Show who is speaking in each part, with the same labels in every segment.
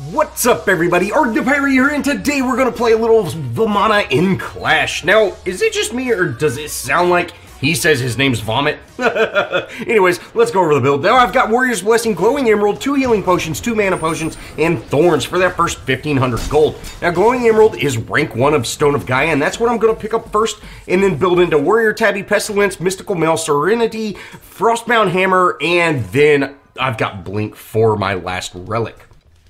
Speaker 1: What's up, everybody? ArrgThePirate here, and today we're gonna play a little Vamana in Clash. Now, is it just me, or does it sound like he says his name's Vomit? Anyways, let's go over the build. Now, I've got Warrior's Blessing, Glowing Emerald, 2 healing potions, 2 mana potions, and Thorns for that first 1500 gold. Now, Glowing Emerald is rank 1 of Stone of Gaia, and that's what I'm gonna pick up first, and then build into Warrior Tabby, Pestilence, Mystical Mail, Serenity, Frostbound Hammer, and then I've got Blink for my last Relic.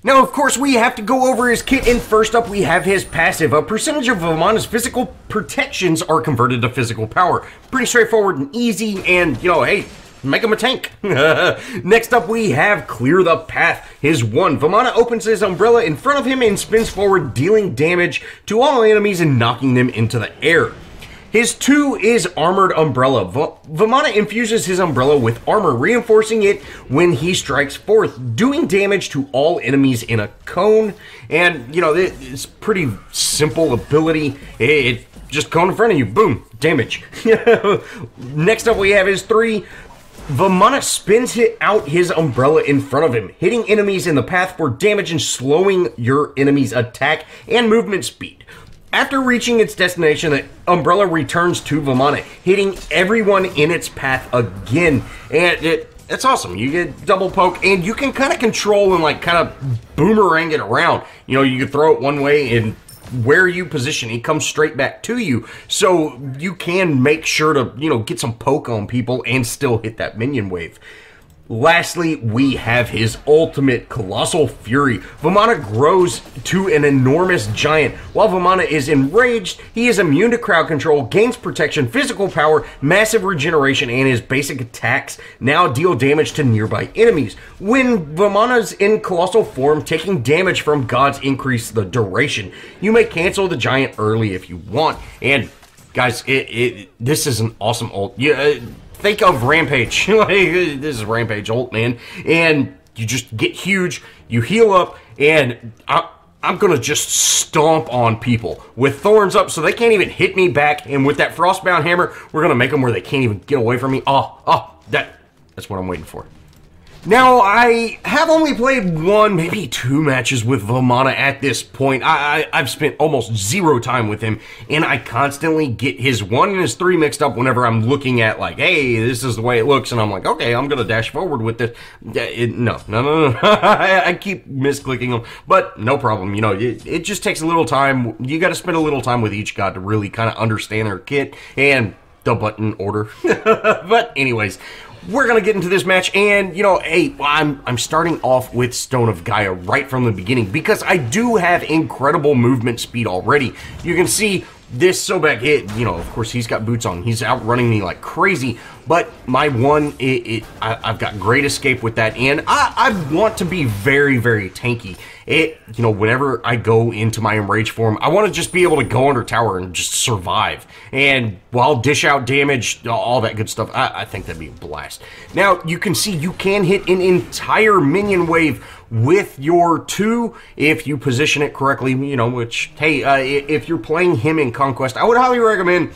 Speaker 1: Now, of course, we have to go over his kit, and first up we have his passive. A percentage of Vamana's physical protections are converted to physical power. Pretty straightforward and easy, and, you know, hey, make him a tank. Next up we have Clear the Path, his 1. Vamana opens his umbrella in front of him and spins forward, dealing damage to all enemies and knocking them into the air. His 2 is Armored Umbrella. Vamana infuses his umbrella with armor, reinforcing it when he strikes forth, doing damage to all enemies in a cone. And, you know, it's pretty simple ability. It just cone in front of you, boom, damage. Next up we have his 3. Vamana spins out his umbrella in front of him, hitting enemies in the path for damage and slowing your enemy's attack and movement speed. After reaching its destination, the umbrella returns to Vamana, hitting everyone in its path again. And it's awesome. You get double poke, and you can kind of control and like kind of boomerang it around. You know, you can throw it one way, and where you position it comes straight back to you. So you can make sure to, you know, get some poke on people and still hit that minion wave. Lastly, we have his ultimate, Colossal Fury. Vamana grows to an enormous giant. While Vamana is enraged, he is immune to crowd control, gains protection, physical power, massive regeneration, and his basic attacks now deal damage to nearby enemies. When Vamana's in colossal form, taking damage from gods increase the duration. You may cancel the giant early if you want. And guys, this is an awesome ult. Think of Rampage. This is Rampage ult, man. And you just get huge, you heal up, and I'm gonna just stomp on people with Thorns up so they can't even hit me back. And with that Frostbound Hammer, we're gonna make them where they can't even get away from me. That's what I'm waiting for. Now, I have only played 1, maybe 2 matches with Vamana at this point. I've spent almost 0 time with him, and I constantly get his 1 and his 3 mixed up whenever I'm looking at, like, hey, this is the way it looks, and I'm like, okay, I'm gonna dash forward with this. No. I keep misclicking them, but no problem. You know, it just takes a little time. You gotta spend a little time with each god to really kind of understand their kit and the button order. But anyways, we're gonna get into this match, and you know, hey, I'm starting off with Stone of Gaia right from the beginning because I do have incredible movement speed already. You can see this Sobek hit, you know, of course he's got boots on, he's outrunning me like crazy, but my 1, I've got great escape with that, and I want to be very, very tanky. You know, whenever I go into my enraged form, I want to just be able to go under tower and just survive, and while dish out damage, all that good stuff. I think that'd be a blast. Now, you can see you can hit an entire minion wave with your 2 if you position it correctly, you know, which, hey, if you're playing him in Conquest, I would highly recommend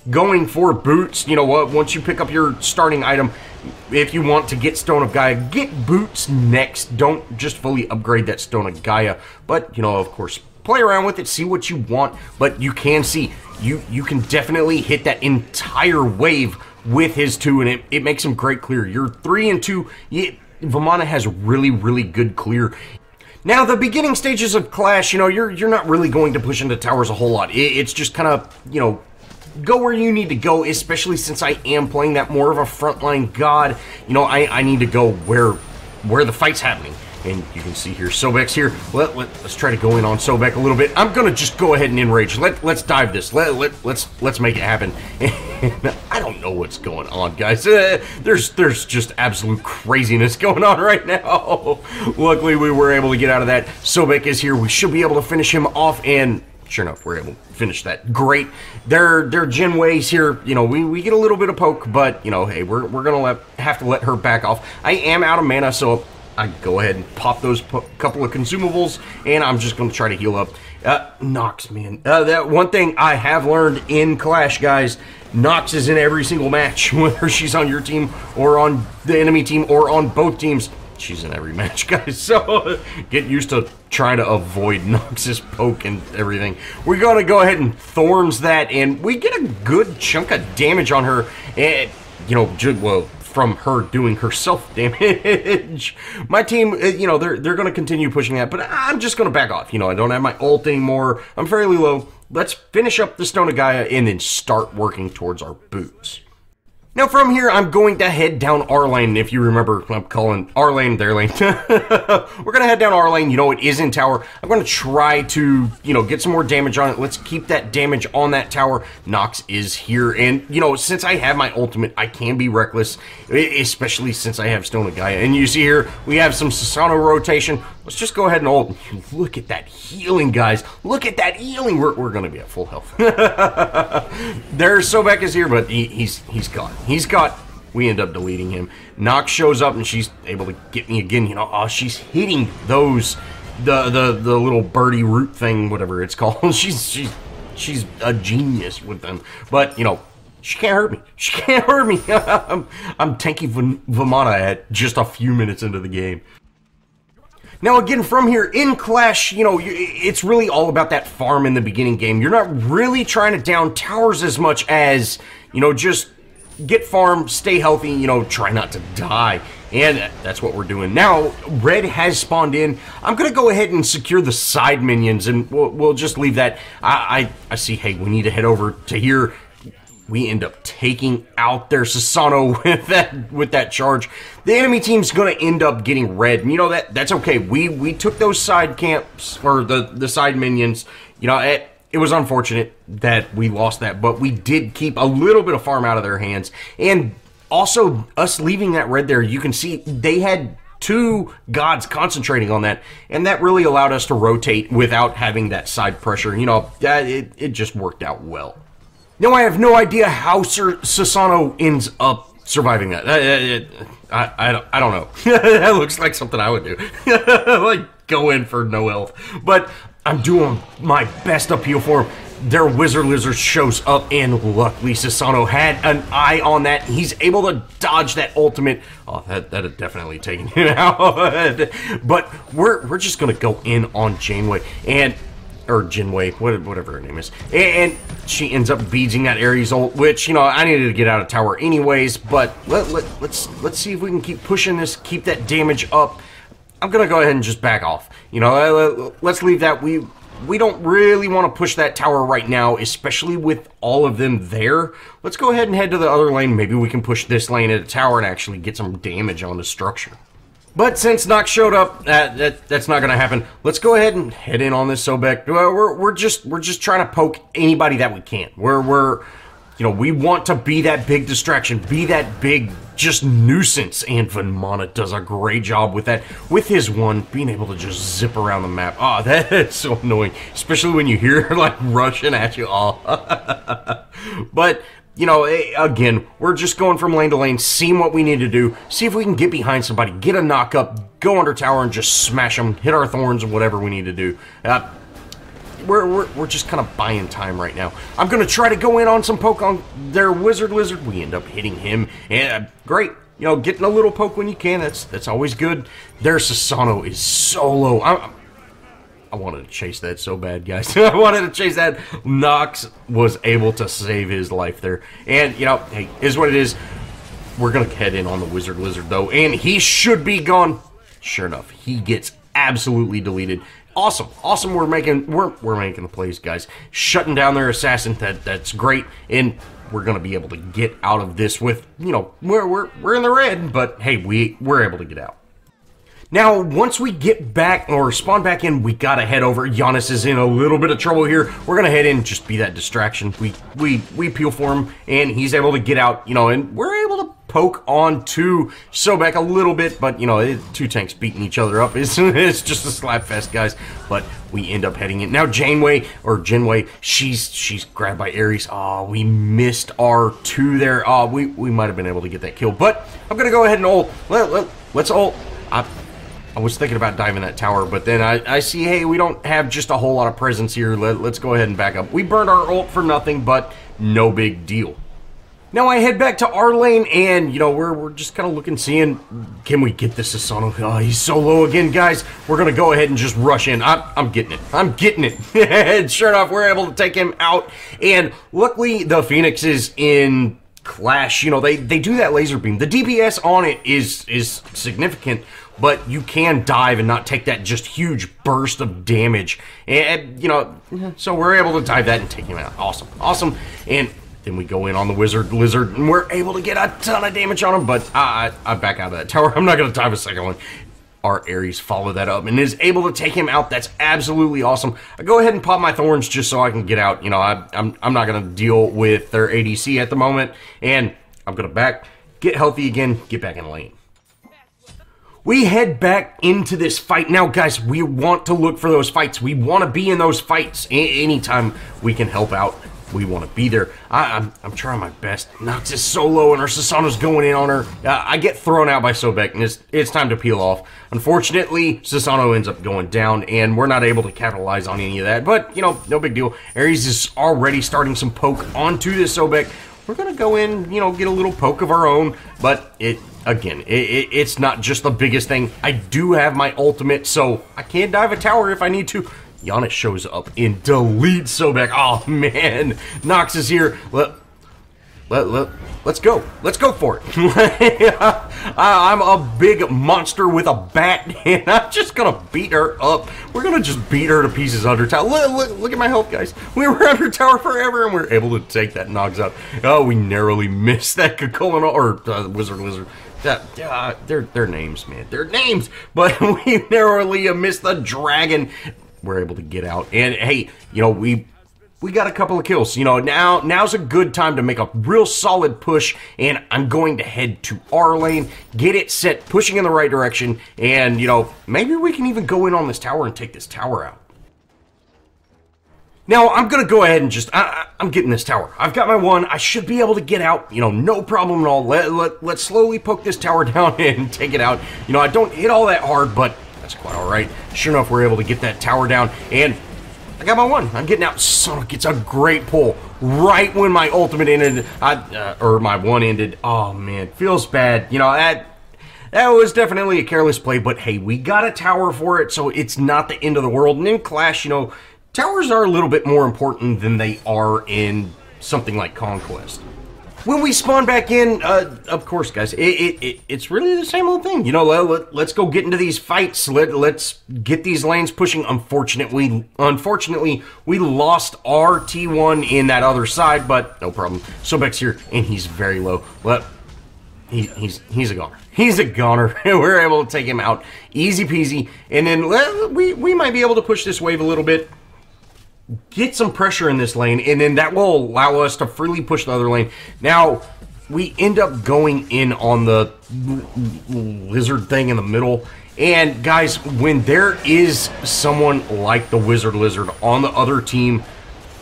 Speaker 1: going for boots. You know what, once you pick up your starting item, if you want to get Stone of Gaia, get boots next. Don't just fully upgrade that Stone of Gaia, but, you know, of course, play around with it, see what you want, but you can see, you can definitely hit that entire wave with his 2, and it makes him great clear. Your 3 and 2, Vamana has really, really good clear. Now, the beginning stages of Clash, you know, you're not really going to push into towers a whole lot. It's just kind of, you know, go where you need to go, especially since I am playing that more of a frontline god. You know, I need to go where the fight's happening. And you can see here, Sobek's here. Let's try to go in on Sobek a little bit. I'm gonna just go ahead and enrage. Let's dive this. Let's make it happen. I don't know what's going on, guys. There's just absolute craziness going on right now. Luckily, we were able to get out of that. Sobek is here. We should be able to finish him off, and sure enough, we're able to finish that. Great. Their Jin Wei's here. You know, we get a little bit of poke, but you know, hey, we're gonna have to let her back off. I am out of mana, so I go ahead and pop those couple of consumables, and I'm just going to try to heal up. Nox, man. That one thing I have learned in Clash, guys, Nox is in every single match, whether she's on your team or on the enemy team or on both teams. she's in every match, guys, so get used to trying to avoid Nox's poke and everything. We're going to go ahead and Thorns that, and we get a good chunk of damage on her, and, you know, well, from her doing herself damage. My team, you know, they're going to continue pushing that, but I'm just going to back off. You know, I don't have my ult anymore. I'm fairly low. Let's finish up the Stone of Gaia and then start working towards our boots. Now from here, I'm going to head down our lane. If you remember, I'm calling our lane their lane. We're going to head down our lane. You know, it is in tower. I'm going to try to, you know, get some more damage on it. Let's keep that damage on that tower. Nox is here. And, you know, since I have my ultimate, I can be reckless, especially since I have Stone of Gaia. And you see here, we have some Susano rotation. Let's just go ahead and ult. Look at that healing, guys. Look at that healing. We're going to be at full health. There's Sobek is here, but he's gone. He's got. We end up deleting him. Nox shows up and she's able to get me again. You know, oh, she's hitting those the little birdie root thing, whatever it's called. She's a genius with them. But you know, she can't hurt me. She can't hurt me. I'm tanky Vamana at just a few minutes into the game. Now again, from here in Clash, you know, it's really all about that farm in the beginning game. You're not really trying to down towers as much as, you know, just get farm, stay healthy, you know, try not to die. And that's what we're doing. Now, red has spawned in. I'm going to go ahead and secure the side minions, and we'll just leave that. I see, hey, we need to head over to here. We end up taking out their Susano with that charge. The enemy team's going to end up getting red. And you know, that's okay. We took those side camps, or the side minions. You know, it was unfortunate that we lost that, but we did keep a little bit of farm out of their hands. And also, us leaving that red there, you can see they had two gods concentrating on that, and that really allowed us to rotate without having that side pressure. You know, it just worked out well. Now, I have no idea how Susano ends up surviving that. I don't know. That looks like something I would do. Like, go in for no health. But I'm doing my best appeal for him. Their Wizard Lizard shows up, and luckily Susano had an eye on that. He's able to dodge that ultimate. Oh, that had definitely taken him out. But we're just going to go in on Janeway, or Jinwei, whatever her name is. And she ends up beadsing that Ares ult, which, you know, I needed to get out of tower anyways, but let's see if we can keep pushing this, keep that damage up. I'm going to go ahead and just back off. You know, let's leave that. We don't really want to push that tower right now, especially with all of them there. Let's go ahead and head to the other lane. Maybe we can push this lane at a tower and actually get some damage on the structure. But since Nox showed up, that's not going to happen. Let's go ahead and head in on this Sobek. We're just trying to poke anybody that we can. We're you know, we want to be that big distraction, be that big just nuisance, and Vamana does a great job with that. With his one, being able to just zip around the map. Oh, that's so annoying, especially when you hear her like rushing at you. Oh, but. You know, again, we're just going from lane to lane, seeing what we need to do, see if we can get behind somebody, get a knock up, go under tower and just smash them, hit our thorns and whatever we need to do. We're just kind of buying time right now. I'm going to try to go in on some poke on their Wizard Lizard. We end up hitting him, and great. You know, getting a little poke when you can, that's always good. Their Susano is so low. I wanted to chase that so bad, guys. I wanted to chase that. Nox was able to save his life there. And, you know, hey, is what it is. We're going to head in on the Wizard Lizard, though. And he should be gone. Sure enough, he gets absolutely deleted. Awesome. Awesome. We're making the plays, guys. Shutting down their assassin. That's great. And we're going to be able to get out of this with, you know, we're in the red. But, hey, we're able to get out. Now, once we get back, or spawn back in, we gotta head over. Giannis is in a little bit of trouble here. We're gonna head in, just be that distraction. We peel for him, and he's able to get out, you know, and we're able to poke on to Sobek a little bit, but, you know, two tanks beating each other up. It's just a slap fest, guys, but we end up heading in. Now, Janeway, or Jinwei, she's grabbed by Ares. Oh, we missed our two there. Oh, we might have been able to get that kill, but I'm gonna go ahead and ult. Let's ult. I was thinking about diving that tower, but then I see, hey, we don't have just a whole lot of presence here. Let's go ahead and back up. We burned our ult for nothing, but no big deal. Now I head back to our lane, and, you know, we're just kind of looking, seeing, can we get this Susano? Oh, he's so low again, guys. We're going to go ahead and just rush in. I'm getting it. I'm getting it. And sure enough, we're able to take him out. And luckily, the Phoenixes in Clash, you know, they do that laser beam. The DPS on it is significant, but you can dive and not take that just huge burst of damage. And, you know, so we're able to dive that and take him out. Awesome. Awesome. And then we go in on the Wizard Lizard, and we're able to get a ton of damage on him, but I back out of that tower. I'm not going to dive a second one. Our Ares follow that up and is able to take him out. That's absolutely awesome. I go ahead and pop my thorns just so I can get out. You know, I'm not going to deal with their ADC at the moment, and I'm going to get healthy again, get back in lane. We head back into this fight. Now, guys, we want to look for those fights. We want to be in those fights. Anytime we can help out, we want to be there. I'm trying my best. Nox is so low, and our Susano's going in on her. I get thrown out by Sobek, and it's time to peel off. Unfortunately, Susano ends up going down, and we're not able to capitalize on any of that. But, you know, no big deal. Ares is already starting some poke onto this Sobek. We're going to go in, you know, get a little poke of our own, but it's not just the biggest thing. I do have my ultimate, so I can dive a tower if I need to. Giannis shows up and deletes Sobek. Oh, man. Nox is here. Let's go. Let's go for it. I'm a big monster with a bat, and I'm just going to beat her up. We're going to just beat her to pieces under tower. Look at my health, guys. We were under tower forever, and we're able to take that Nox out. Oh, we narrowly missed that Kakolino, or Wizard Lizard. Their names, man. Their names. But we narrowly missed the dragon. We're able to get out, and hey, you know, we got a couple of kills. You know, now's a good time to make a real solid push, and I'm going to head to our lane, get it set, pushing in the right direction, and, you know, maybe we can even go in on this tower and take this tower out. Now, I'm going to go ahead and just, I'm getting this tower. I've got my one. I should be able to get out, you know, no problem at all. Let's slowly poke this tower down and take it out. You know, I don't hit all that hard, but that's quite all right. Sure enough, we're able to get that tower down, and I got my one. I'm getting out. Son gets a great pull right when my ultimate ended, or my one ended. Oh, man, feels bad. You know, that was definitely a careless play, but hey, we got a tower for it, so it's not the end of the world. And in Clash, you know, towers are a little bit more important than they are in something like Conquest. When we spawn back in, of course, guys, it's really the same old thing. You know, let's go get into these fights. Let's get these lanes pushing. Unfortunately, we lost our T1 in that other side, but no problem. Sobek's here, and he's very low. He's a goner. He's a goner. We're able to take him out. Easy peasy. And then we might be able to push this wave a little bit. Get some pressure in this lane, and then that will allow us to freely push the other lane. Now, we end up going in on the lizard thing in the middle, and guys, when there is someone like the Wizard Lizard on the other team,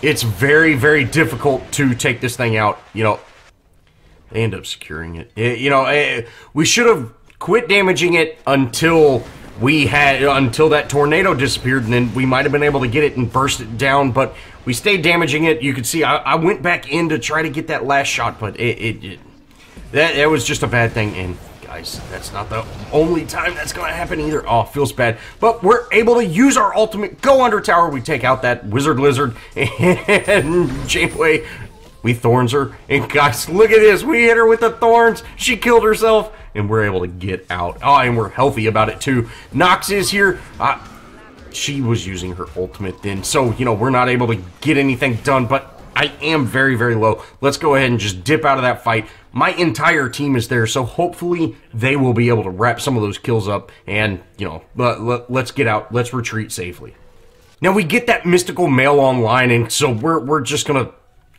Speaker 1: it's very, very difficult to take this thing out. You know, they end up securing it. You know, we should have quit damaging it until that tornado disappeared, and then we might have been able to get it and burst it down, but we stayed damaging it. You can see I went back in to try to get that last shot, but that was just a bad thing. And guys, that's not the only time that's going to happen either. Oh, feels bad. But we're able to use our ultimate, go under tower, we take out that Wizard Lizard, and Janeway, we thorns her. And guys, look at this. We hit her with the thorns. She killed herself, and we're able to get out. Oh, and we're healthy about it too. Nox is here. She was using her ultimate then, so, you know, we're not able to get anything done, but I am very, very low. Let's go ahead and just dip out of that fight. My entire team is there, so hopefully they will be able to wrap some of those kills up, and, you know, let's get out. Let's retreat safely. Now, we get that mystical mail online, and so we're just going to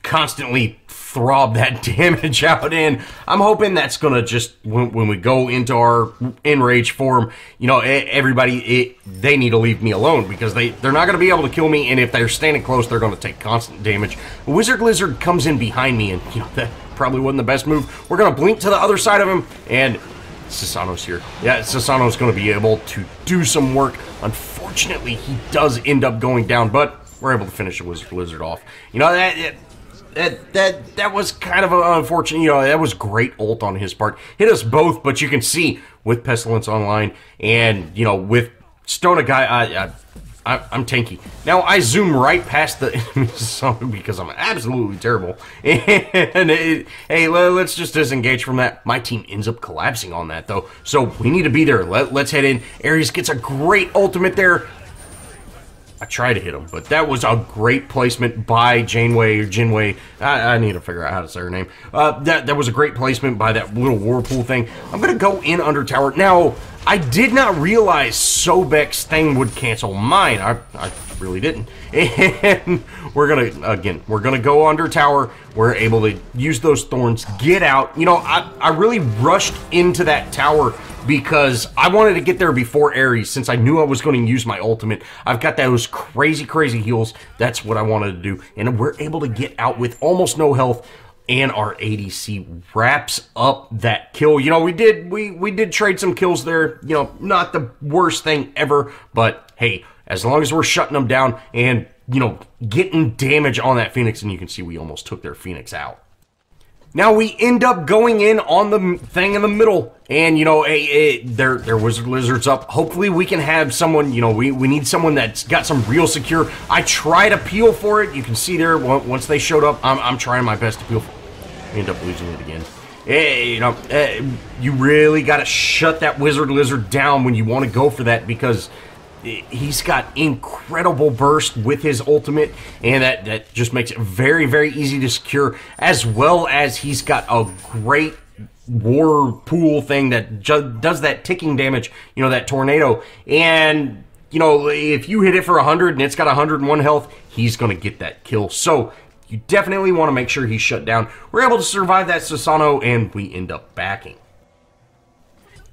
Speaker 1: constantly throb that damage out in. I'm hoping that's gonna just, when we go into our enrage form, you know, everybody, they need to leave me alone, because they're not gonna be able to kill me, and if they're standing close, they're gonna take constant damage. Wizard Lizard comes in behind me, and, you know, that probably wasn't the best move. We're gonna blink to the other side of him, and Susano's here. Yeah, Susano's gonna be able to do some work. Unfortunately, he does end up going down, but we're able to finish the Wizard Lizard off. You know, that was kind of unfortunate. You know, that was great ult on his part. Hit us both, but you can see with Pestilence online and, you know, with Stone a guy, I'm tanky. Now, I zoom right past the enemy because I'm absolutely terrible. And hey, let's just disengage from that. My team ends up collapsing on that, though. So we need to be there. Let's head in. Ares gets a great ultimate there. I tried to hit him, but that was a great placement by Janeway or Jinwei. I need to figure out how to say her name. That was a great placement by that little whirlpool thing. I'm going to go in under tower. Now, I did not realize Sobek's thing would cancel mine. I really didn't. And we're gonna go under tower. We're able to use those thorns, get out. You know, I really rushed into that tower because I wanted to get there before Ares, since I knew I was going to use my ultimate. I've got those crazy heals. That's what I wanted to do. And we're able to get out with almost no health. And our ADC wraps up that kill. You know, we did trade some kills there. You know, not the worst thing ever, but hey, as long as we're shutting them down and, you know, getting damage on that Phoenix, and you can see we almost took their Phoenix out. Now we end up going in on the thing in the middle, and, you know, their Wizard Lizard's up. Hopefully we can have someone, you know, we need someone that's got some real secure. I try to peel for it. You can see there, once they showed up, I'm trying my best to peel for it. We end up losing it again. You know, you really got to shut that Wizard Lizard down when you want to go for that, because he's got incredible burst with his ultimate, and that just makes it very easy to secure, as well as he's got a great war pool thing that does that ticking damage, you know, that tornado. And, you know, if you hit it for 100 and it's got 101 health, he's going to get that kill. So you definitely want to make sure he's shut down. We're able to survive that Susano, and we end up backing.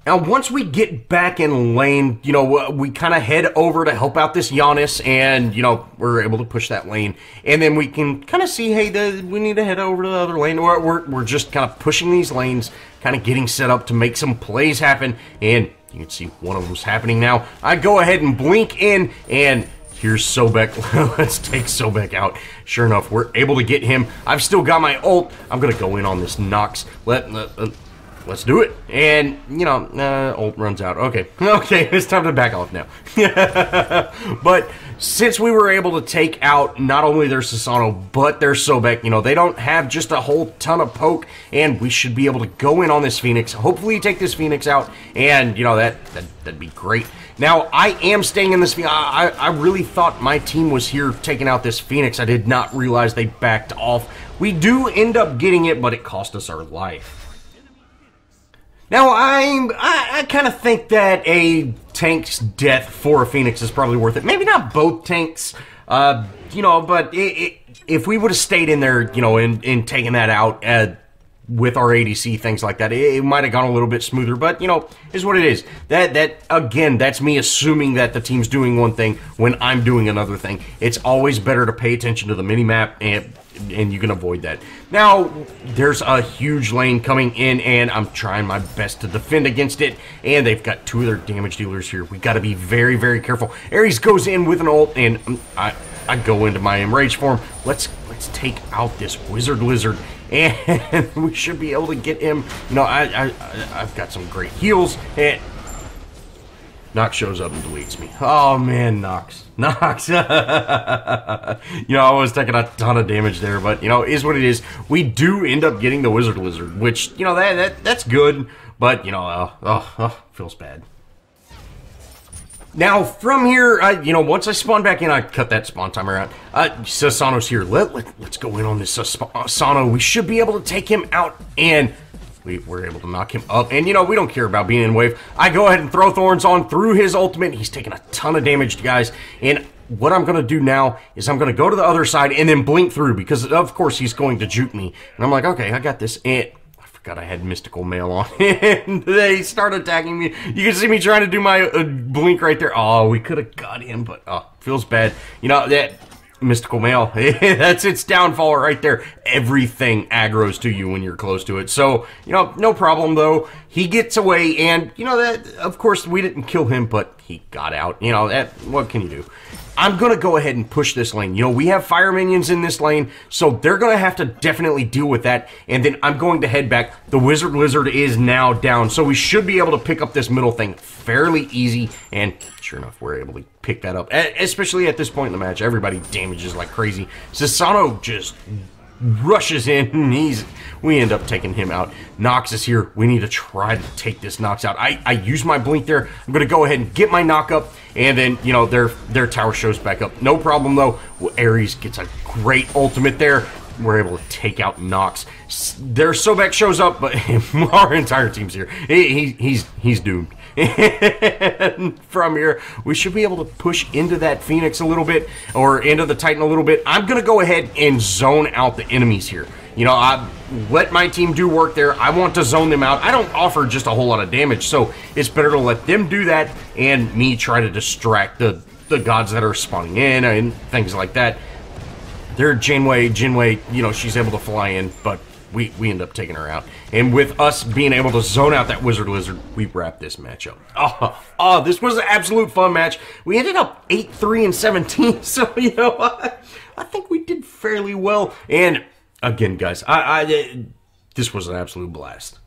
Speaker 1: Now, once we get back in lane, you know, we kind of head over to help out this Giannis, and, you know, we're able to push that lane. And then we can kind of see, hey, we need to head over to the other lane. We're just kind of pushing these lanes, kind of getting set up to make some plays happen. And you can see one of them's happening now. I go ahead and blink in, and here's Sobek. Let's take Sobek out. Sure enough, we're able to get him. I've still got my ult. I'm going to go in on this Nox. Let's do it. And, you know, ult runs out. Okay, it's time to back off now. But since we were able to take out not only their Susano, but their Sobek, you know, they don't have just a whole ton of poke, and we should be able to go in on this Phoenix. Hopefully take this Phoenix out, and, you know, that'd be great. Now, I am staying in this Phoenix. I really thought my team was here taking out this Phoenix. I did not realize they backed off. We do end up getting it, but it cost us our life. Now, I kind of think that a tank's death for a Phoenix is probably worth it. Maybe not both tanks, you know, but if we would have stayed in there, you know, and taken that out with our ADC, things like that, it might have gone a little bit smoother, but, you know, is what it is. Again, that's me assuming that the team's doing one thing when I'm doing another thing. It's always better to pay attention to the mini-map, and you can avoid that. Now, there's a huge lane coming in, and I'm trying my best to defend against it, and they've got two of their damage dealers here. We got to be very careful. Ares goes in with an ult, and I go into my enraged form. Let's take out this Wizard Lizard, and we should be able to get him. You know, I've got some great heals, and Nox shows up and deletes me. Oh man, Nox. You know, I was taking a ton of damage there, but, you know, is what it is. We do end up getting the Wizard Lizard, which, you know, that's good, but, you know, feels bad. Now, from here, you know, once I spawn back in, I cut that spawn timer out. Susano's here. Let's go in on this Susano. We should be able to take him out, and we were able to knock him up. And, you know, we don't care about being in wave. I go ahead and throw Thorns on through his ultimate. He's taking a ton of damage, guys. And what I'm going to do now is I'm going to go to the other side and then blink through, because, of course, he's going to juke me. And I'm like, okay, I got this. And I forgot I had Mystical Mail on. And they start attacking me. You can see me trying to do my blink right there. Oh, we could have got him, but feels bad. You know, that Mystical Mail, that's its downfall right there. Everything aggroes to you when you're close to it. So, you know, no problem though. He gets away, and, you know, that, of course, we didn't kill him, but he got out. You know, what can you do? I'm going to go ahead and push this lane. You know, we have fire minions in this lane, so they're going to have to definitely deal with that. And then I'm going to head back. The Wizard Lizard is now down, so we should be able to pick up this middle thing fairly easy. And sure enough, we're able to pick that up. Especially at this point in the match, everybody damages like crazy. Sasano just rushes in, and we end up taking him out. Nox is here. We need to try to take this Nox out. I use my blink there. I'm going to go ahead and get my knock up, and then, you know, their tower shows back up. No problem, though. Well, Ares gets a great ultimate there. We're able to take out Nox. Their Sobek shows up, but our entire team's here. He's doomed. And from here, we should be able to push into that Phoenix a little bit, or into the Titan a little bit. I'm going to go ahead and zone out the enemies here. You know, I let my team do work there. I want to zone them out. I don't offer just a whole lot of damage, so it's better to let them do that and me try to distract the gods that are spawning in and things like that. They're Jinwei, you know, she's able to fly in, but we end up taking her out. And with us being able to zone out that Wizard Lizard, we wrap this match up. Oh, this was an absolute fun match. We ended up 8-3-17, so, you know, I think we did fairly well. And, again, guys, this was an absolute blast.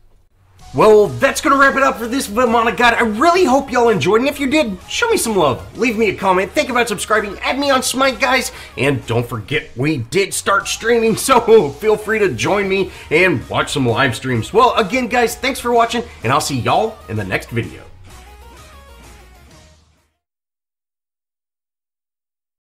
Speaker 1: Well, that's going to wrap it up for this Vamana guide. I really hope y'all enjoyed, and if you did, show me some love. Leave me a comment, think about subscribing, add me on Smite, guys, and don't forget, we did start streaming, so feel free to join me and watch some live streams. Well, again, guys, thanks for watching, and I'll see y'all in the next video.